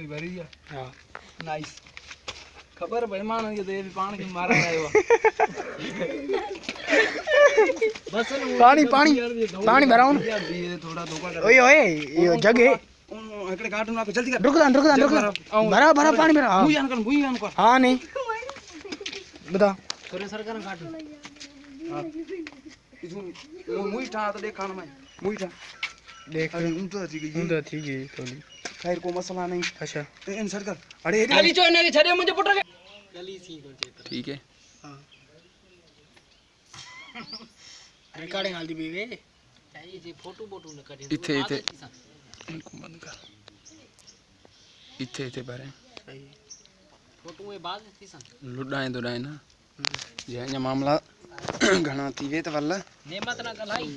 भरी है। हां नाइस खबर भाई मान ये तो ये भी पानी के मारा आयो बस पानी पानी पानी भराओ ना थोड़ा धोखा कर ओए ओए ये जग है एकड़े काटू ना जल्दी कर रुक भरा भरा पानी भरा मुई अन कर हां नहीं बता थोड़े सरकार काटू मुई ठा तो देख खान में मुई ठा देख उन तो ठीक है तो खैर को मसला नहीं अच्छा इन सरकार अरे गाली चो ने छड़े मुझे पुट के गली सी को ठीक है हां रिकॉर्डिंग आल दी बीवे चाहिए जी फोटो बोटू न करी इथे इथे इनको बंद कर इथे इथे भरे सही फोटो में बाद थी सन लुडाए दुडाए ना जे मामला घना थी वे तो वल्ला नेमत ना गलाई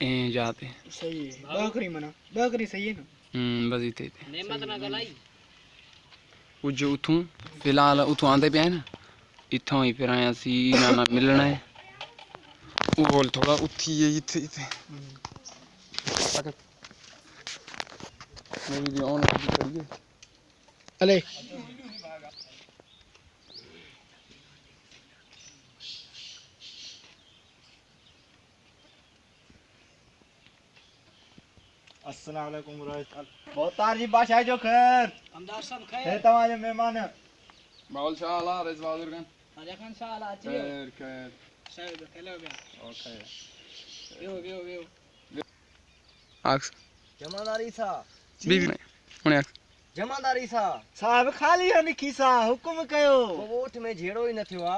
ए जाते सही है बकरी सही है ना बस इथे इथे नेमत ना गलाई वो जो उठूं फिलहाल उठूं आंदे पे ना इथों ही फिर आया सी ना मिलना है वो बोल थोड़ा उठी है इथे इथे मेरी भी ऑन करिए अले अस्सलाम वालेकुम बहुत तारीफ बादशाह जो खैर हमदार सब है खैर तमाम मेहमान बाउल शाह अला रइस बहादुर खान राजा खान शाह आला अच्छी खैर खैर शायद हेलो गया ओके यो आक्स जमादारी सा बीबी उन्हें आक्स जमादारी सा साहब खाली हन खीसा हुकुम कयो वोट में झेड़ो ही न थियो आ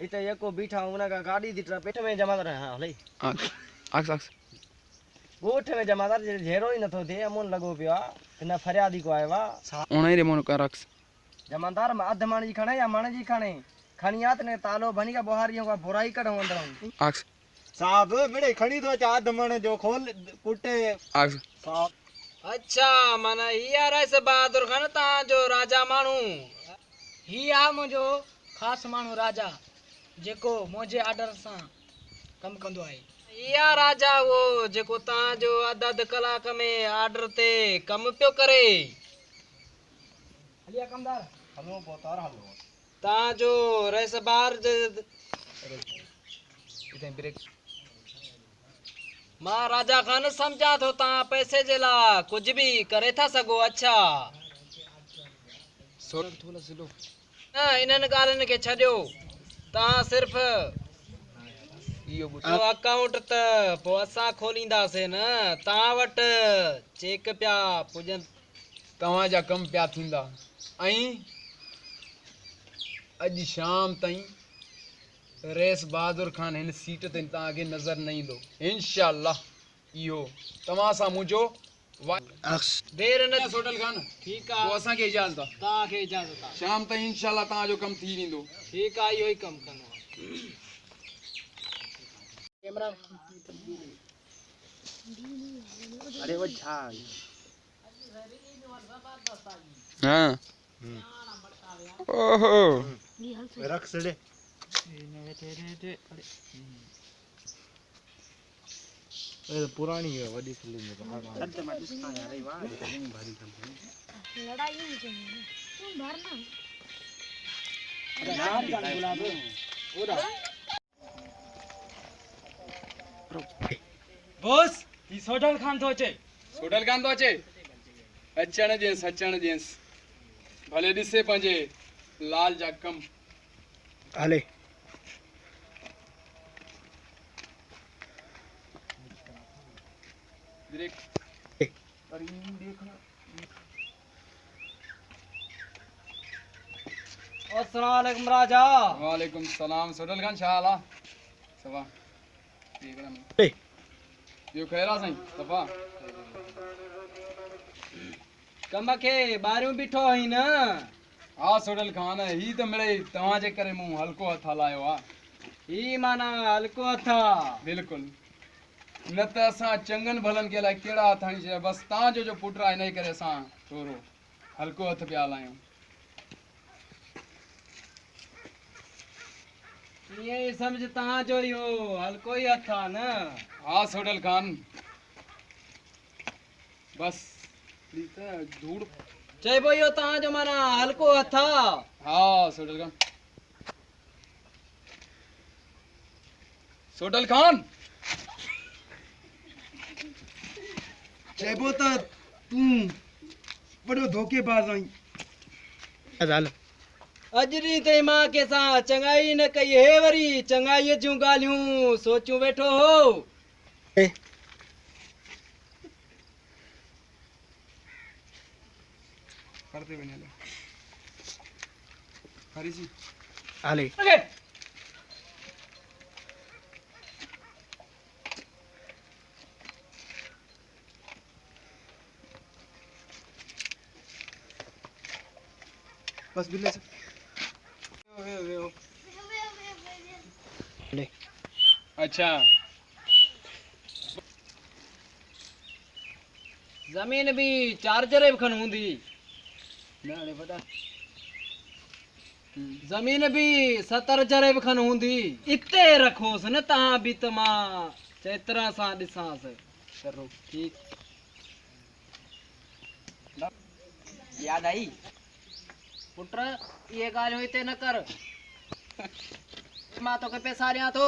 इते एको बीठा उना का गाड़ी दिटरा पेट में जमादार हां हले आक्स आक्स आक्स वोट में जमादार झेड़ो ही न थो थे अमन लगो पिया न फरियादी को आया वा उन्हें रे मोन का आक्स जमादार में अध माणी जी खणे या माणी जी खणे खणियात ने तालो बनी का बोहारियों का बुराई कढो अंदर आक्स साहब मेरे खणी तो चा दमण जो खोल कुटे आक्स साहब अच्छा माना हिया राइस बहादुर खान ता जो राजा मानू हिया मुजो खास मानू राजा जेको मोजे आर्डर सा कम कंदो आहे हिया राजा वो जेको ता जो अध कलाक में आर्डर ते कम पियो करे हलिया कमदार हलो बोतार हलो ता जो राइस बार इते ब्रेक मां राजा खान समझा थो ता पैसे जे ला कुछ भी करे था सगो अच्छा थोड़ा सिलो ना इनन गालन के छड्यो ता सिर्फ यो तो अकाउंट त पो असा खोलींदा से न ता वट चेक प्या पुजन तवा जा कम प्या थींदा आई अज शाम ताई रेस बहादुर खान इन सीट ते ताके नजर नहीं दो इंशाअल्लाह यो तमा सा मुजो आक्स देर न सोडल खान ठीक वो आ असा के इजाजत आ ता के इजाजत आ शाम ताई इंशाअल्लाह ता जो कम थी विंदो ठीक आ यो ही कम कनो कैमरा अरे वो छा हां ओहो रख सड़े ए पुरानी है बड़ी फिल्म में सत्य में दिखा यार ये वाह भारी कंपनी लड़ाई नहीं चाहिए तुम भरना नाम जान गुलाब ओरा बॉस ई सोडल खान तो अचे अचण जेंस भले दिसे पंजे लाल जा कम हले अस्सलाम वालेकुम राजा वालेकुम सलाम सोडल खान शाला सवा ए यो खैरा सही सफा कम के बारियों बिठो ही न हाँ सोडल खान ही तो मिले तवा जे करे मुंह हल्को हथ हलायो आ ही माना हल्को था बिल्कुल न त असां चंगन भलन के लाइ केड़ा हथ हणी छे बस ता जो पुट आहे इन करे असां थोरो हल्को हथ पिया हलायूं ये समझ ता जो यो हल्को ही था न हाँ सोडल खान बस धूड़ चइबो इहो तव्हांजो माना हल्को हथ आहे। हाँ सोडल खान सोडल खान चइबो त तूं वॾो धोखेबाज़ आहीं। हल अॼु ॾींहुं ताईं मां कंहिंसां चङाई न कई हे वरी चङाईअ जूं ॻाल्हियूं सोचियूं वेठो हो। करते बने ले हरी जी हले बस बिल्ले से ले अच्छा ज़मीन भी चार्जर बि खन हूंदी न हाणे वॾा ज़मीन भी 70 जरे बि खन हूंदी इते रखोसि न तव्हां बि त मां चेतरा सां ॾिसांसि करो ठीकु याद आई पुट ये ॻाल्हियूं हिते न कर मां तोखे पैसा ॾियां थो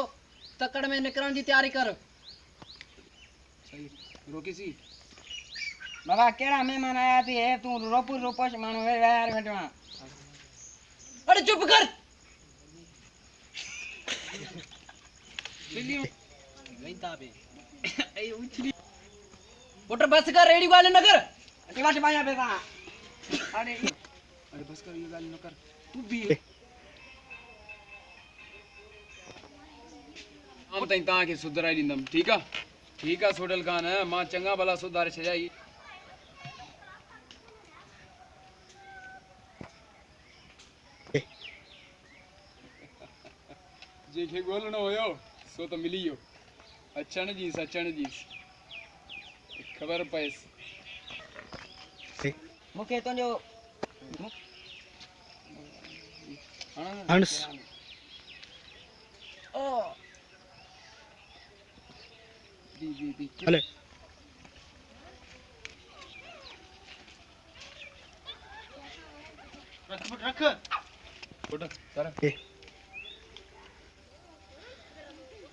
तकड़ में निकिरण जी तयारी कर। सही रोकी सी बाबा केड़ा मेहमान आया थी है तू रोपू रोपश मानो वे यार घटवा अरे चुप कर बिल्ली गईता बे ए उछली पुट बस कर रेडी वाले न कर टिवाट पाया बेटा अरे बस कर ये गाली न कर तू भी हम ताई ता के सुधराई दींदम ठीक है सोडल खान मां चंगा भला सुधारे छजाई जेके गोलनो होयो सो तो मिली यो अचण जी खबर पैस मुखे तो जो हंस ओ दी हले रख उठ कर ए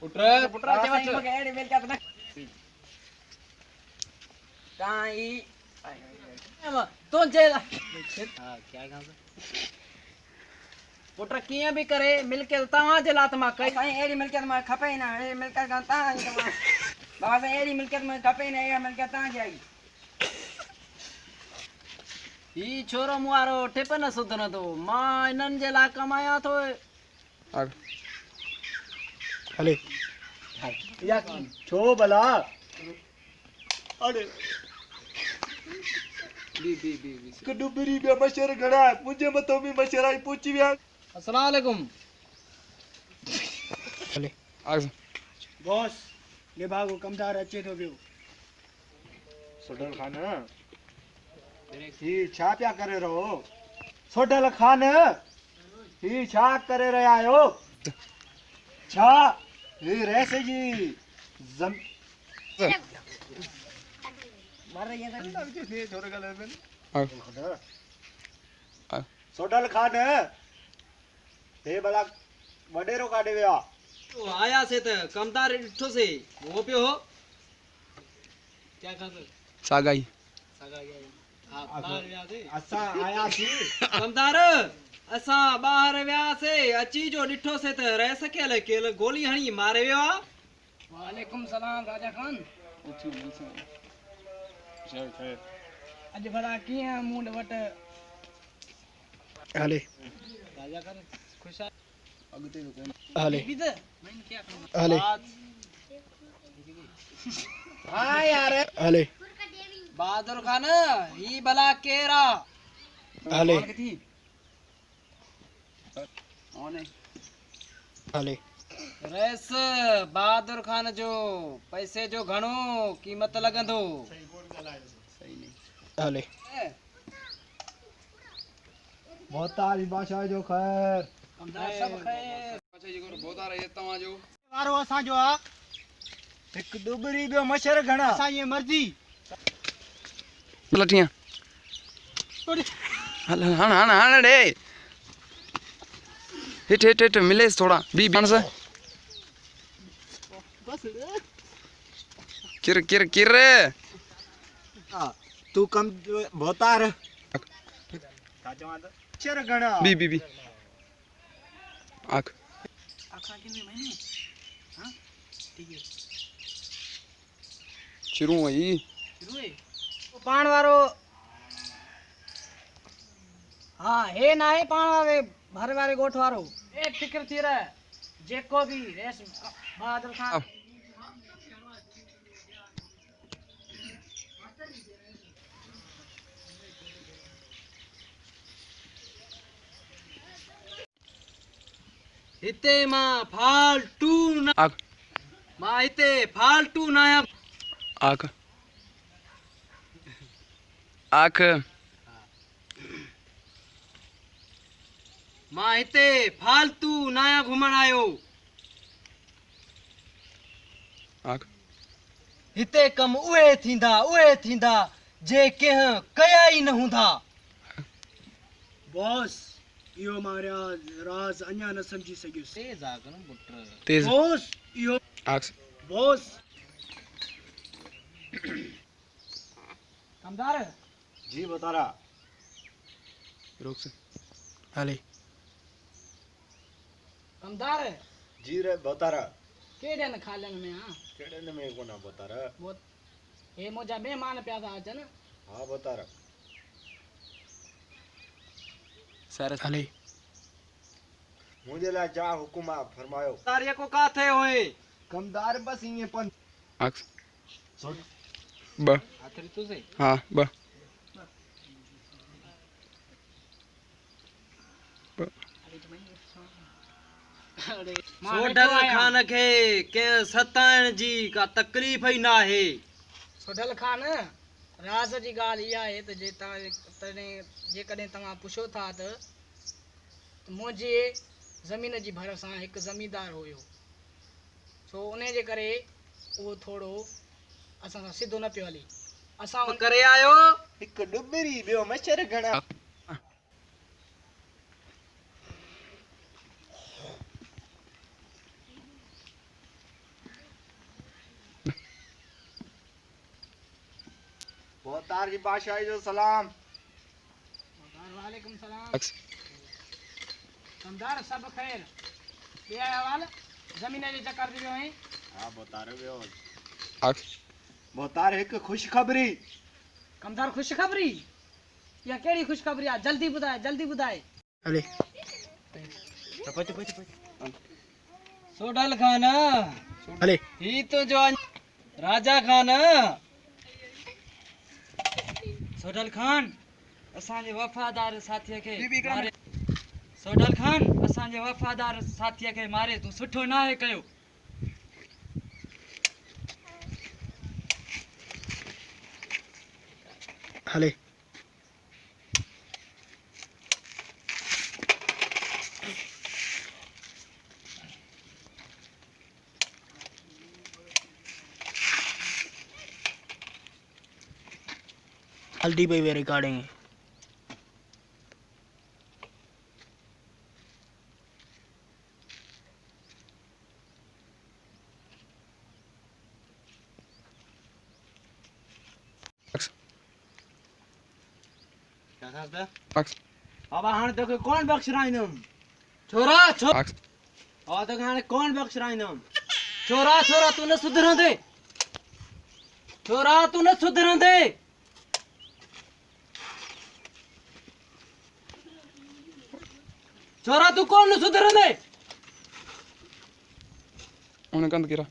उठ पुटरा चवा मगे एडी मेल का ना काई तो जे हां क्या गांव पुटरा किए भी करे मिलके तवा जे लात मा कई साईं एडी मिलके मा खपे ना ए मिलके गांता बाबा साईं एडी मिलके मा खपे ना ए मिलके ता जाई ई छोरो मुआरो टिप न सुध न तो मां इनन जे ला कमाया तो हले या छो भला अरे दी कडुबरी बे मशर घड़ा मुझे मतो भी मशर आई पूछी विया अस्सलाम वालेकुम हले आ बॉस ले भागो कमदार अचे तो बियो सोडल खान ही छा प्या करे रहो सोडल खान ही छा करे रहा आयो छा ही रहसे जी जम मारे ये छोरे गले में आ सोडल खान हे भला वडेरो काढे विया तो आया से त कमदार डिठो से वो पियो हो क्या कर सागाई सगा गया हां बाहर गया थे असा आया सी कमदार असा बाहर व्या से अची जो डिठो से त रह सकेल केल गोली हणी मारे वियो वालेकुम सलाम राजा खान अज भला किया मुंड वट हले राजा खान खुश है अगते तो हले भी तो मैं क्या करूं हले हां यार हले बहादुर खान ही भला केरा हले थी ओने हले रेस बहादुर खान जो पैसे जो घणो कीमत लगंदो सही नहीं हले बहुत तारी बादशाह जो खैर सब खैर अच्छा ये को बहुत आ रहा है तवा जो वारो असा जो आ एक डुबरी बे मशर घणा असा ये मर्जी लठियां हल हण हण हण रे हिट हिट हिट मिले थोड़ा बी बन से किर किर किर तू कम भोतार चर गणा बी बी बी आख आखा किने मैंने हां ठीक है शुरू हुई शुरू है पाण वारो हाँ हे ना है पाण वारे भर वारे गोठ वारो ए फिक्र थी रहा जेको भी रेस बहादुर खान हिते मां फालतू ना आख मां हिते फालतू ना आख आख मां हिते फालतू नया घुमण आयो आख हिते कम उहे थींदा जे कंहिं कया ई न हूंदा बॉस इहो मारिया राज अञा न समझी सघियुसि तेज बॉस इहो आख बॉस कमदार जी बतारा रोक से हले कमदार जी रे बतारा केड़े न खालन में हां केड़े में कोना बतारा वो हे मुझा मेहमान प्या था अचन हाँ बतारा सर हले मुझे ला जा हुकुमा फरमायो तारिया को का थे होए कमदार बस इए पन आख ब आखिर तू से हाँ ब सोडल खान के के सताइण जी का तकलीफ ही ना है सोडल खान राज जी गाल इहा है त जे तने जे कदे तवा पुछो था त मुझे जमीन जी भरसा एक जमींदार होयो सो उन जे करे वो थोड़ो असा सीधो न पियो हली असा करे आयो एक डुबरी बियो मच्छर घणा बोतार जी बादशाह जो सलाम वालेकुम सलाम आख कमदार सब खैर ये हवाल जमीन जे चक्कर दियो है हाँ बोतार बियो आख बोतार एक खुशखबरी कमदार खुशखबरी या केड़ी खुशखबरी आ जल्दी बुधाए हले सोडल खान हले ही तो जो राजा खान सोडल खान असांजे वफादार साथीअ खे मारे सोडल खान असांजे वफादार साथीअ खे मारे तूं सुठो न आहे कयो हले हल्दी पे भी रिकॉर्डिंग है आख बाबा हाणे तोखे कौन बख्शराईंदुमि छोरा आख बाबा तोखे हाणे कौन बख्शराईंदुमि छोरा छोरा तू न सुधरंदे छोरा तू न सुधरंदे छोरा तू कौन न सुधरंदे उन्हें कंद गिरा